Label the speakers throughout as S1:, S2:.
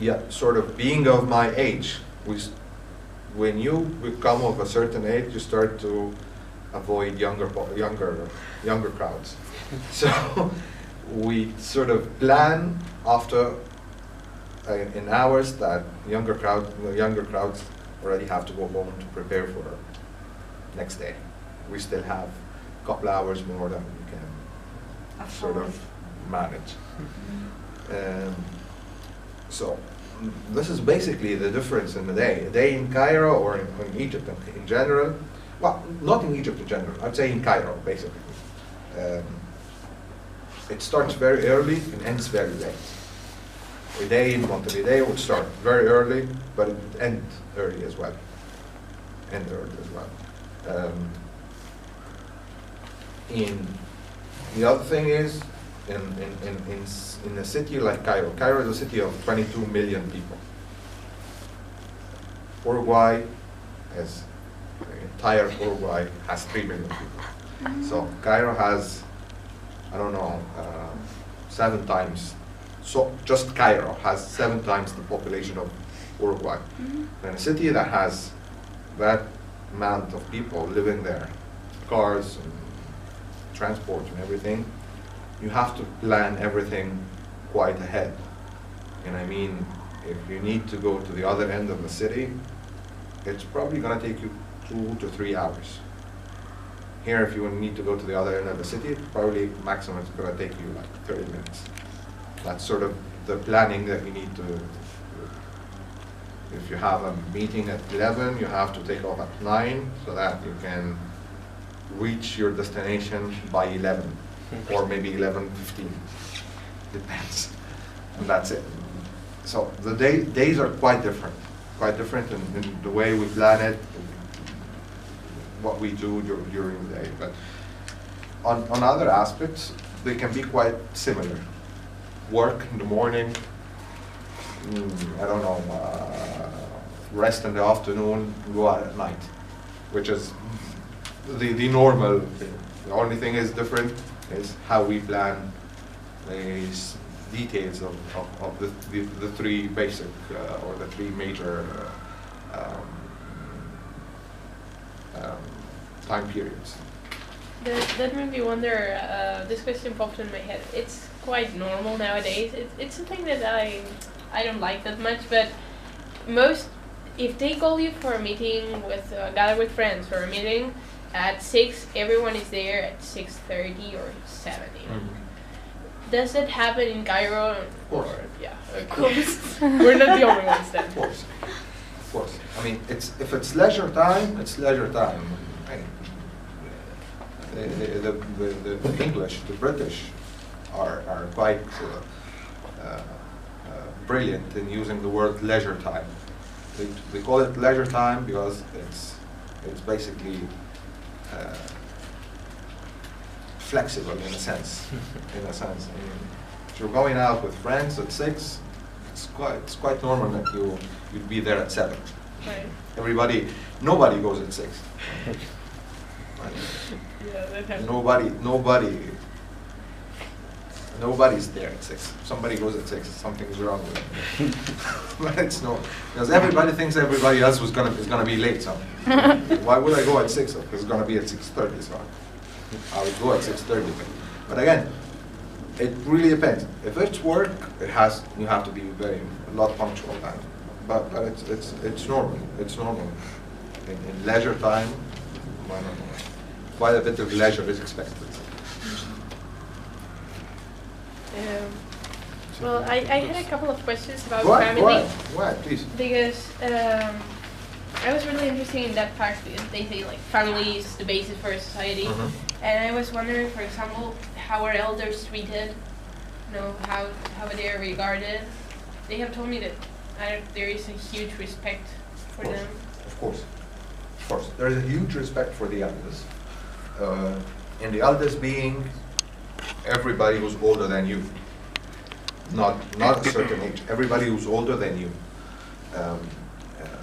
S1: yeah, sort of being of my age, when you become of a certain age, you start to avoid younger crowds. So we sort of plan after in hours that younger crowds already have to go home to prepare for next day. We still have a couple hours more than we can sort of manage. So this is basically the difference in the day. A day in Cairo or in Egypt in general. Well, not in Egypt in general. I'd say in Cairo, basically. It starts very early and ends very late. A day in Montevideo would start very early, but it would end early as well. In the other thing is, in a city like Cairo. Cairo is a city of 22 million people. Uruguay, as the entire Uruguay, has 3 million people. So Cairo has, I don't know, 7 times. So just Cairo has 7 times the population of Uruguay. And a city that has that amount of people living there, cars and transport and everything, you have to plan everything quite ahead. And I mean, if you need to go to the other end of the city, it's probably going to take you 2 to 3 hours. Here, if you need to go to the other end of the city, probably maximum it's going to take you like 30 minutes. That's sort of the planning that you need to do. If you have a meeting at 11, you have to take off at 9 so that you can reach your destination by 11 or maybe 11:15, depends. And that's it. So the days are quite different in the way we plan it, what we do during the day. But on other aspects, they can be quite similar. Work in the morning, I don't know, rest in the afternoon, go out at night, which is the normal thing. The only thing is different is how we plan these details of the 3 basic or the 3 major time periods.
S2: That made me wonder, this question popped in my head. It's quite normal nowadays. It's something that I don't like that much, but if they call you for a meeting with, gather with friends or a meeting at 6, everyone is there at 6:30 or 7 a.m. Does that happen in Cairo?
S1: Of course.
S2: Yeah, of course. We're not the only ones then.
S1: Of course. I mean, if it's leisure time, it's leisure time. The English, the British, are quite brilliant in using the word leisure time. They call it leisure time because it's basically flexible in a sense. I mean, if you're going out with friends at 6, it's quite normal that you'd be there at 7.
S2: Right.
S1: Nobody goes at 6.
S2: Yeah, that happens.
S1: Nobody's there at 6. If somebody goes at 6, something's wrong with it. But it's not, because everybody thinks everybody else is gonna be late. So why would I go at 6? Because it's gonna be at 6:30. So I would go at 6:30. But again, it really depends. If it's work, you have to be a lot punctual. But it's normal. It's normal. In leisure time, quite a bit of leisure is expected.
S2: Well, I had a couple of questions about
S1: Go
S2: family.
S1: ahead, please.
S2: Because I was really interested in that part because they say like family is the basis for a society. And I was wondering, for example, how are elders treated? How they are regarded? They have told me that there is a huge respect for them.
S1: Of course. There is a huge respect for the elders. And the elders being everybody who's older than you. Not a certain age. Everybody who's older than you.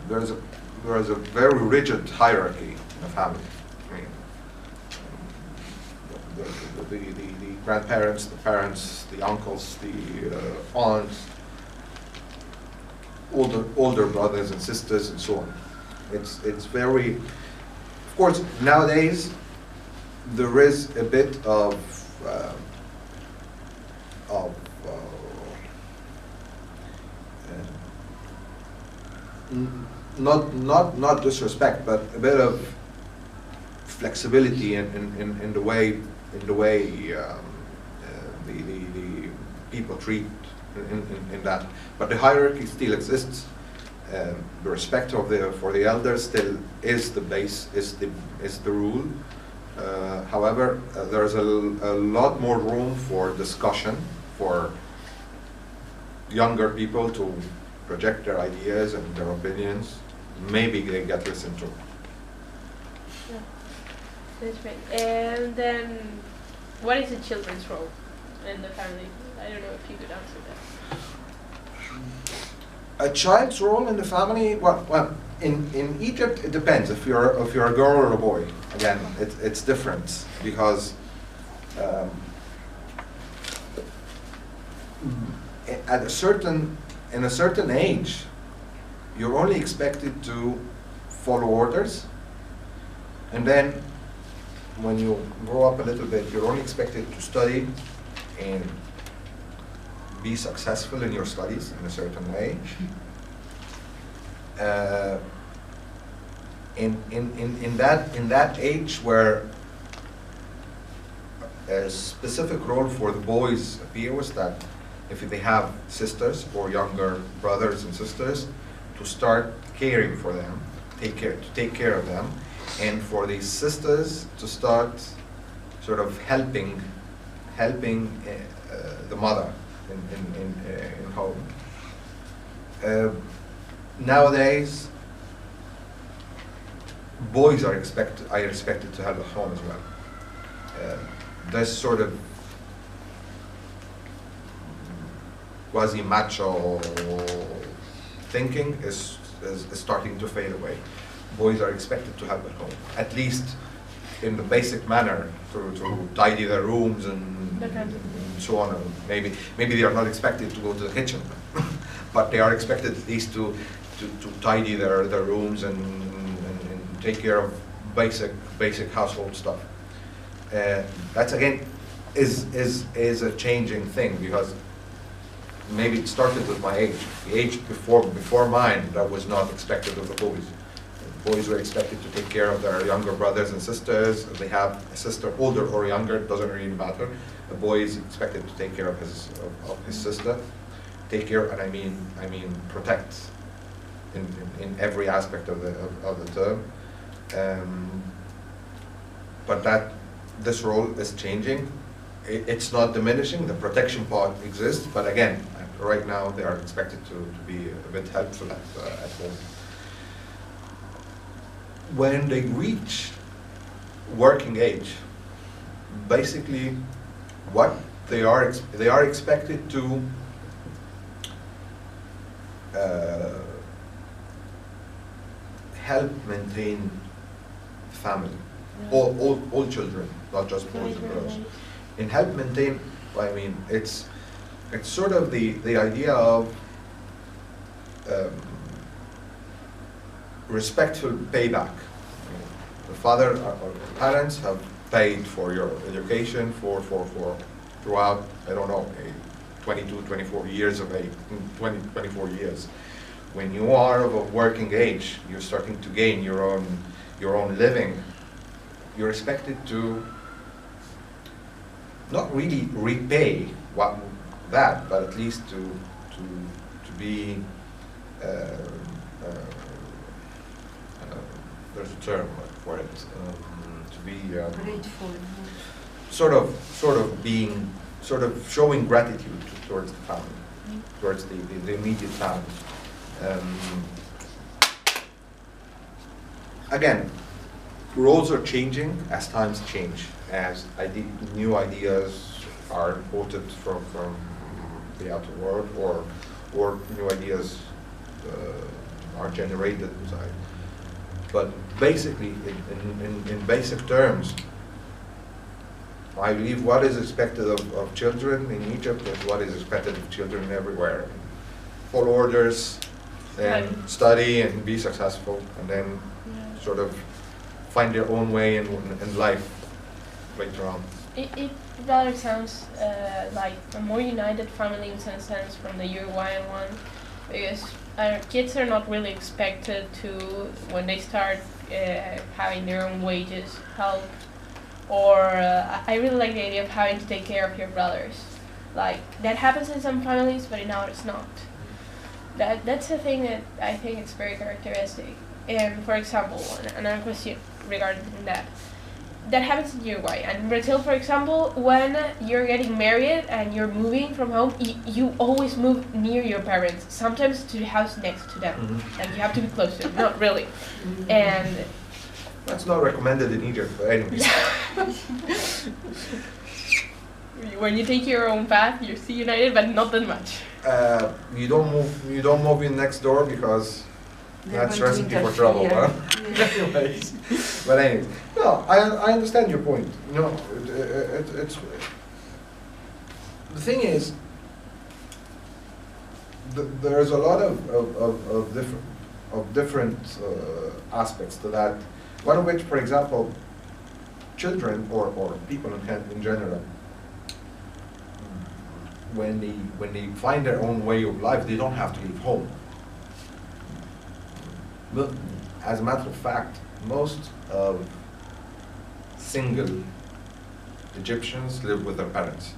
S1: There is a very rigid hierarchy in a family. I mean, the grandparents, the parents, the uncles, the aunts, older brothers and sisters and so on. It's very, of course, nowadays there is a bit of not disrespect, but a bit of flexibility in the way the people treat in that. But the hierarchy still exists. The respect for the elders still is the base, is the rule. However, there's a lot more room for discussion, for younger people to project their ideas and their opinions. Maybe they get listened to.
S2: Yeah, that's right. And then, what is the children's role in the family? I don't know if you could answer that.
S1: A child's role in the family, well, in Egypt it depends. If you're a girl or a boy, again, it's different because in a certain age, you're only expected to follow orders, and then when you grow up a little bit, you're only expected to study and be successful in your studies in a certain way. In that age where a specific role for the boys appear was that if they have sisters or younger brothers and sisters, to start caring for them, to take care of them, and for these sisters to start sort of helping the mother in home. Nowadays, boys are expected to help at home as well. This sort of quasi-macho thinking is starting to fade away. Boys are expected to help at home, at least in the basic manner, to tidy their rooms and so on. And maybe they are not expected to go to the kitchen, but they are expected at least to tidy their rooms and take care of basic household stuff. That's again is a changing thing, because maybe it started with my age. The age before mine, that was not expected of the boys. Boys were expected to take care of their younger brothers and sisters. If they have a sister, older or younger, it doesn't really matter. The boy is expected to take care of his sister. Take care, and I mean protect in every aspect of the term. But this role is changing. It's not diminishing. The protection part exists, but again, right now they are expected to be a bit helpful at home. When they reach working age, basically, what they are expected to help maintain family. All children, not just boys and girls. In help maintain, I mean, it's sort of the idea of respectful payback. The father or the parents have paid for your education for throughout, I don't know, 22, 24 years of age, 24 years. When you are of a working age, you're starting to gain your own living. You're expected to not really repay that, but at least to be there's a term for it, to be
S3: grateful.
S1: Sort of showing gratitude towards the family, towards the immediate family. Again, roles are changing as times change, as new ideas are imported from the outer world, or new ideas are generated inside. But basically, in basic terms, I believe what is expected of children in Egypt is what is expected of children everywhere. Follow orders, and study and be successful, and then sort of find their own way in life later on.
S2: It rather sounds like a more united family in some sense from the Uruguayan one, because our kids are not really expected to, when they start having their own wages, help, or I really like the idea of having to take care of your brothers. Like, that happens in some families, but in ours not. That's a thing that I think it's very characteristic. And for example, another question regarding that. That happens in Uruguay. And in Brazil, for example, when you're getting married and you're moving from home, you always move near your parents, sometimes to the house next to them.
S1: Mm-hmm.
S2: Like, you have to be close to them, not really. And
S1: That's not recommended in Egypt, but anyways.
S2: when you take your own path, you're still united, but not that much.
S1: You don't move in next door because
S3: They're
S1: that's
S3: going to
S1: recipe for trouble,
S3: interfere.
S1: huh? Anyways, but anyways, no, I understand your point. You know, it's the thing is, there's a lot of different aspects to that. One of which, for example, children or people in general, when they find their own way of life, they don't have to leave home. But as a matter of fact, most of single Egyptians live with their parents.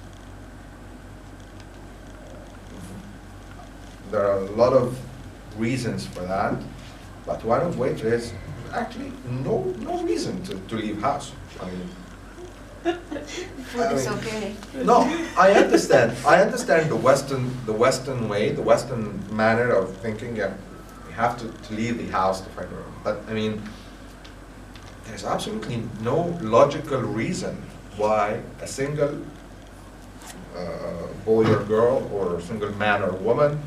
S1: There are a lot of reasons for that, but one of which is actually no reason to leave house. I mean,
S3: Food is okay.
S1: no, I understand the Western way, the Western manner of thinking. Yeah, we have to leave the house to find our own. But I mean, there's absolutely no logical reason why a single boy or girl, or a single man or woman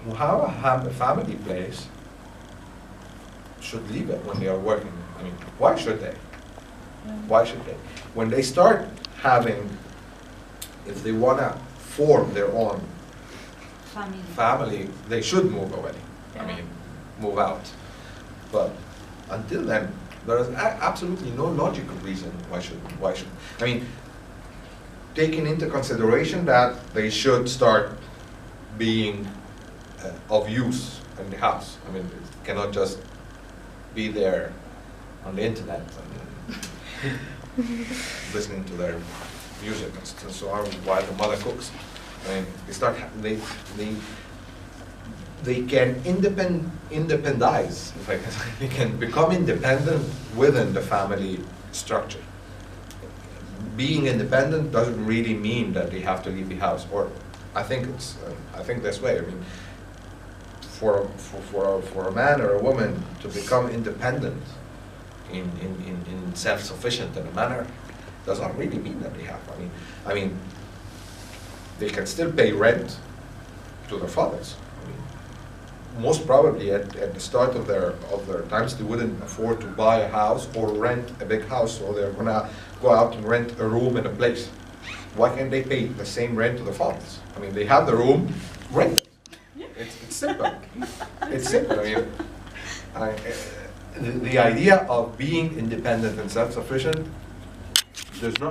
S1: who have a family place should leave it when they are working. I mean, why should they? Why should they? When they start having, if they want to form their own family, they should move away. I mean, move out. But until then, there is absolutely no logical reason why should. I mean, taking into consideration that they should start being of use in the house. I mean, it cannot just be there on the internet and listening to their music and so on while the mother cooks. I mean, they can independize. If I can, they can become independent within the family structure. Being independent doesn't really mean that they have to leave the house. Or I think this way. I mean, for a man or a woman to become independent in self-sufficient in a manner does not really mean that they have. I mean, they can still pay rent to their fathers. I mean, most probably at the start of their times, they wouldn't afford to buy a house or rent a big house, so they're gonna go out and rent a room in a place. Why can't they pay the same rent to the fathers? I mean, they have the room, rent it. It's simple. It's simple. I mean, the idea of being independent and self-sufficient does not